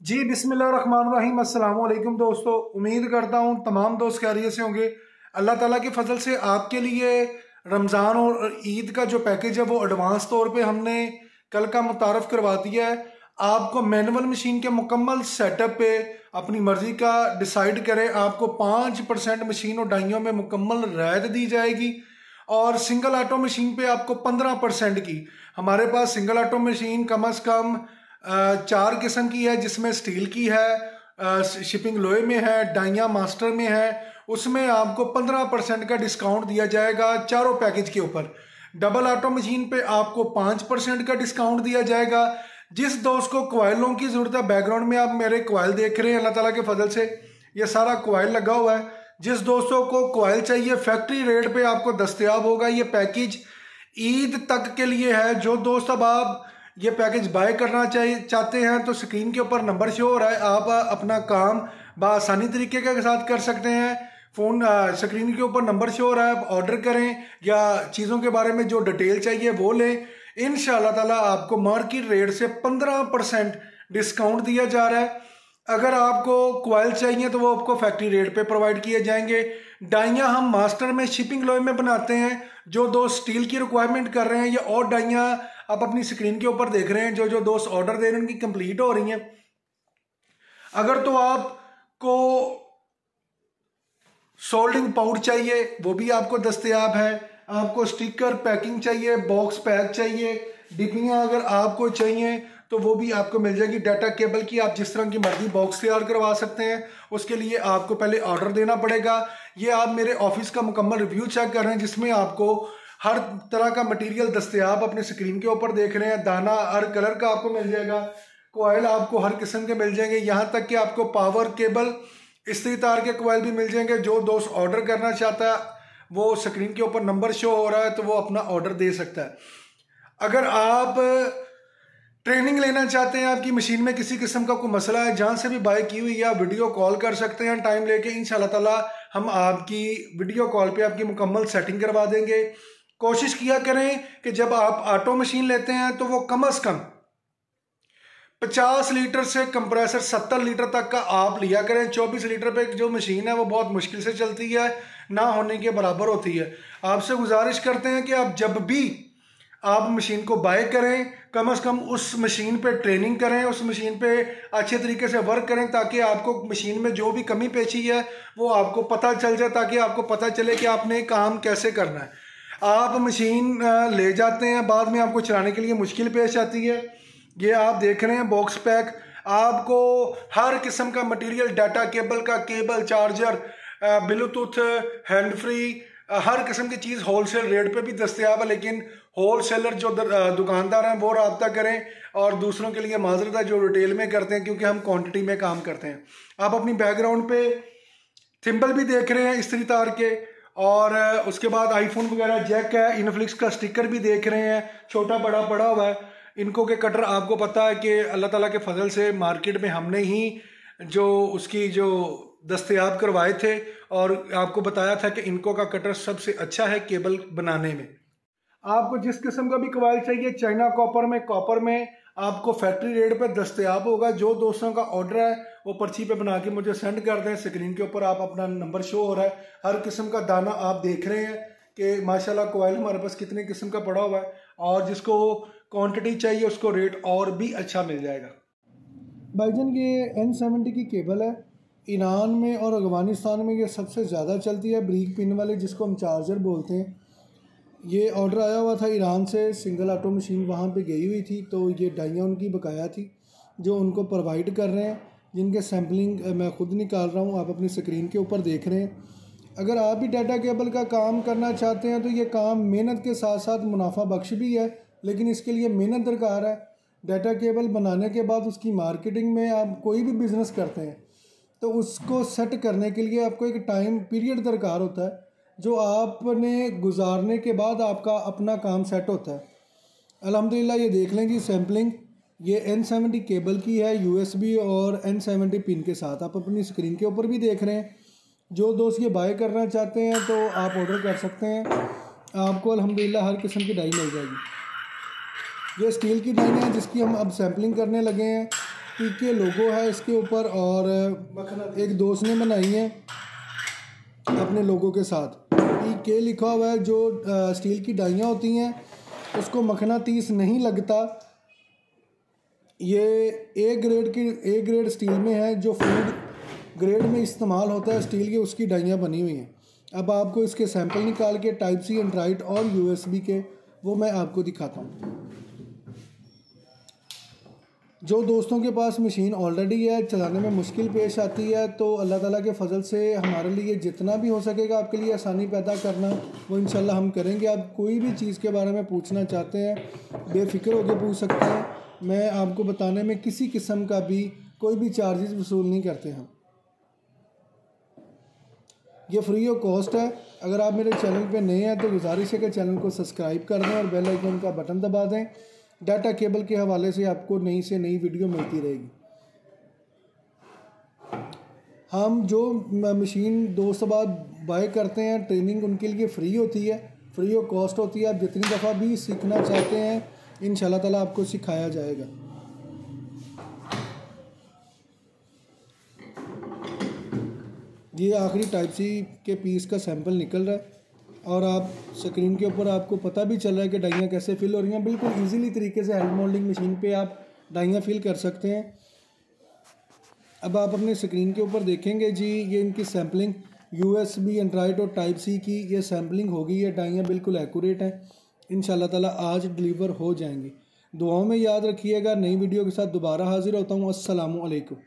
जी बिस्मिल्लाहिर्रहमानिर्रहीम। अस्सलाम वालेकुम दोस्तों, उम्मीद करता हूँ तमाम दोस्त खैरियत से होंगे। अल्लाह ताला के फजल से आपके लिए रमज़ान और ईद का जो पैकेज है वो एडवांस तौर पे हमने कल का मुतारफ़ करवा दिया है। आपको मैनुअल मशीन के मुकम्मल सेटअप पे अपनी मर्ज़ी का डिसाइड करें, आपको 5% मशीन और डाइयों में मुकम्मल रियायत दी जाएगी और सिंगल ऑटो मशीन पे आपको 15% की। हमारे पास सिंगल ऑटो मशीन कम से कम 4 किस्म की है, जिसमें स्टील की है, शिपिंग लोहे में है, डाइया मास्टर में है। उसमें आपको 15% का डिस्काउंट दिया जाएगा चारों पैकेज के ऊपर। डबल ऑटो मशीन पे आपको 5% का डिस्काउंट दिया जाएगा। जिस दोस्त को क्वाइलों की ज़रूरत है, बैकग्राउंड में आप मेरे क्वाइल देख रहे हैं, अल्लाह ताला के फजल से ये सारा क्वाइल लगा हुआ है। जिस दोस्तों को क्वाइल चाहिए फैक्ट्री रेट पे आपको दस्तयाब होगा। ये पैकेज ईद तक के लिए है। जो दोस्त अब आप ये पैकेज बाय करना चाहते हैं तो स्क्रीन के ऊपर नंबर शो हो रहा है, आप अपना काम बआसानी तरीके के साथ कर सकते हैं। फ़ोन स्क्रीन के ऊपर नंबर शो हो रहा है, आप ऑर्डर करें या चीज़ों के बारे में जो डिटेल चाहिए वो लें। इंशाअल्लाह ताला आपको मार्केट रेट से 15% डिस्काउंट दिया जा रहा है। अगर आपको क्वाइल चाहिए तो वो आपको फैक्ट्री रेट पे प्रोवाइड किए जाएंगे। डाइयाँ हम मास्टर में शिपिंग लोहे में बनाते हैं। जो दोस्त स्टील की रिक्वायरमेंट कर रहे हैं या और डाइयाँ आप अपनी स्क्रीन के ऊपर देख रहे हैं, जो जो दोस्त ऑर्डर दे रहे हैं उनकी कंप्लीट हो रही हैं। अगर तो आपको सोल्डिंग पाउडर चाहिए वो भी आपको दस्तयाब है। आपको स्टिकर पैकिंग चाहिए, बॉक्स पैक चाहिए, डिब्बियाँ अगर आपको चाहिए तो वो भी आपको मिल जाएगी। डाटा केबल की आप जिस तरह की मर्जी बॉक्स तैयार करवा सकते हैं, उसके लिए आपको पहले ऑर्डर देना पड़ेगा। ये आप मेरे ऑफिस का मुकम्मल रिव्यू चेक कर रहे हैं, जिसमें आपको हर तरह का मटेरियल दस्तयाब अपने स्क्रीन के ऊपर देख रहे हैं। दाना हर कलर का आपको मिल जाएगा, कोयल आपको हर किस्म के मिल जाएंगे, यहाँ तक कि आपको पावर केबल इस्त्री तार के कोयल भी मिल जाएंगे। जो दोस्त ऑर्डर करना चाहता है वो स्क्रीन के ऊपर नंबर शो हो रहा है तो वो अपना ऑर्डर दे सकता है। अगर आप ट्रेनिंग लेना चाहते हैं, आपकी मशीन में किसी किस्म का कोई मसला है, जहाँ से भी बाय की हुई या वीडियो कॉल कर सकते हैं टाइम लेके। इंशाल्लाह ताला हम आपकी वीडियो कॉल पे आपकी मुकम्मल सेटिंग करवा देंगे। कोशिश किया करें कि जब आप ऑटो मशीन लेते हैं तो वो कम से कम 50 लीटर से कंप्रेसर 70 लीटर तक का आप लिया करें। 24 लीटर पे जो मशीन है वो बहुत मुश्किल से चलती है, ना होने के बराबर होती है। आपसे गुजारिश करते हैं कि आप जब भी आप मशीन को बाय करें कम से कम उस मशीन पे ट्रेनिंग करें, उस मशीन पे अच्छे तरीके से वर्क करें, ताकि आपको मशीन में जो भी कमी पेशी है वो आपको पता चल जाए, ताकि आपको पता चले कि आपने काम कैसे करना है। आप मशीन ले जाते हैं, बाद में आपको चलाने के लिए मुश्किल पेश आती है। ये आप देख रहे हैं बॉक्स पैक, आपको हर किस्म का मटेरियल, डाटा केबल का cable, charger, Bluetooth, hand free, हर किस्म की चीज़ होलसेल रेट पे भी दस्तयाब है। लेकिन होलसेलर जो दुकानदार हैं वो रब्ता करें, और दूसरों के लिए माजरत है जो रिटेल में करते हैं, क्योंकि हम क्वांटिटी में काम करते हैं। आप अपनी बैकग्राउंड पे थिम्बल भी देख रहे हैं इस्त्री तार के, और उसके बाद आईफोन वगैरह जैक है, इनफ्लिक्स का स्टिकर भी देख रहे हैं, छोटा बड़ा पड़ा हुआ है। इनको के कटर आपको पता है कि अल्लाह ताला के फजल से मार्केट में हमने ही जो उसकी जो दस्तयाब करवाए थे, और आपको बताया था कि इनको का कटर सबसे अच्छा है केबल बनाने में। आपको जिस किस्म का भी कॉइल चाहिए, चाइना कॉपर में आपको फैक्ट्री रेट पे दस्तयाब होगा। जो दोस्तों का ऑर्डर है वो पर्ची पे बना के मुझे सेंड कर दें। स्क्रीन के ऊपर आप अपना नंबर शो हो रहा है, हर किस्म का दाना आप देख रहे हैं कि माशाल्लाह कॉइल हमारे पास कितने किस्म का पड़ा हुआ है, और जिसको क्वांटिटी चाहिए उसको रेट और भी अच्छा मिल जाएगा। भाईजान ये N70 की केबल है, ईरान में और अफगानिस्तान में ये सबसे ज़्यादा चलती है, ब्रीक पिन वाली, जिसको हम चार्जर बोलते हैं। ये ऑर्डर आया हुआ था ईरान से, सिंगल ऑटो मशीन वहाँ पे गई हुई थी, तो ये डाइयाँ उनकी बकाया थी जो उनको प्रोवाइड कर रहे हैं, जिनके सैम्पलिंग मैं ख़ुद निकाल रहा हूँ, आप अपनी स्क्रीन के ऊपर देख रहे हैं। अगर आप भी डाटा केबल का काम करना चाहते हैं तो ये काम मेहनत के साथ साथ मुनाफा बख्श भी है, लेकिन इसके लिए मेहनत दरकार है। डाटा केबल बनाने के बाद उसकी मार्केटिंग में आप कोई भी बिज़नेस करते हैं तो उसको सेट करने के लिए आपको एक टाइम पीरियड दरकार होता है, जो आपने गुजारने के बाद आपका अपना काम सेट होता है। अल्हम्दुलिल्लाह ये देख लें जी सैम्पलिंग, ये N70 केबल की है, USB और N70 पिन के साथ, आप अपनी स्क्रीन के ऊपर भी देख रहे हैं। जो दोस्त ये बाय करना चाहते हैं तो आप ऑर्डर कर सकते हैं, आपको अल्हम्दुलिल्लाह हर किस्म की डाई मिल जाएगी। ये स्टील की डाई है जिसकी हम अब सैम्पलिंग करने लगे हैं। पीके लोगो है इसके ऊपर, और एक दोस्त ने बनाई है अपने लोगो के साथ पीके लिखा हुआ है। जो स्टील की डाइयाँ होती हैं उसको मखनातीस नहीं लगता। ये ए ग्रेड स्टील में है, जो फूड ग्रेड में इस्तेमाल होता है स्टील की, उसकी डाइयाँ बनी हुई हैं। अब आपको इसके सैंपल निकाल के टाइप सी एंड्राइड और यूएसबी के वो मैं आपको दिखाता हूँ। जो दोस्तों के पास मशीन ऑलरेडी है, चलाने में मुश्किल पेश आती है, तो अल्लाह ताला के फजल से हमारे लिए जितना भी हो सकेगा आपके लिए आसानी पैदा करना वो इंशाल्लाह हम करेंगे। आप कोई भी चीज़ के बारे में पूछना चाहते हैं बेफिक्र होकर पूछ सकते हैं। मैं आपको बताने में किसी किस्म का भी कोई भी चार्जेस वसूल नहीं करते हम। ये फ्री ऑफ कॉस्ट है। अगर आप मेरे चैनल पे नए हैं तो गुजारिश है कि चैनल को सब्सक्राइब कर दें और बेल आइकन का बटन दबा दें। डाटा केबल के हवाले से आपको नई से नई वीडियो मिलती रहेगी। हम जो मशीन दोस्त बाद बाय करते हैं, ट्रेनिंग उनके लिए फ़्री होती है, फ्री ऑफ कॉस्ट होती है। आप जितनी दफ़ा भी सीखना चाहते हैं इंशाल्लाह ताला आपको सिखाया जाएगा। ये आखिरी टाइप सी के पीस का सैंपल निकल रहा है और आप स्क्रीन के ऊपर आपको पता भी चल रहा है कि डाइयाँ कैसे फिल हो रही हैं। बिल्कुल इजीली तरीके से हैंड मोल्डिंग मशीन पे आप डाइयाँ फिल कर सकते हैं। अब आप अपने स्क्रीन के ऊपर देखेंगे जी, ये इनकी सैम्पलिंग यूएसबी एंड्राइड और टाइप सी की ये सैम्पलिंग हो गई है। डाइयाँ बिल्कुल एक्यूरेट हैं, इंशाल्लाह ताला आज डिलीवर हो जाएंगी। दुआओं में याद रखिएगा। नई वीडियो के साथ दोबारा हाजिर होता हूँ। अस्सलामु अलैकुम।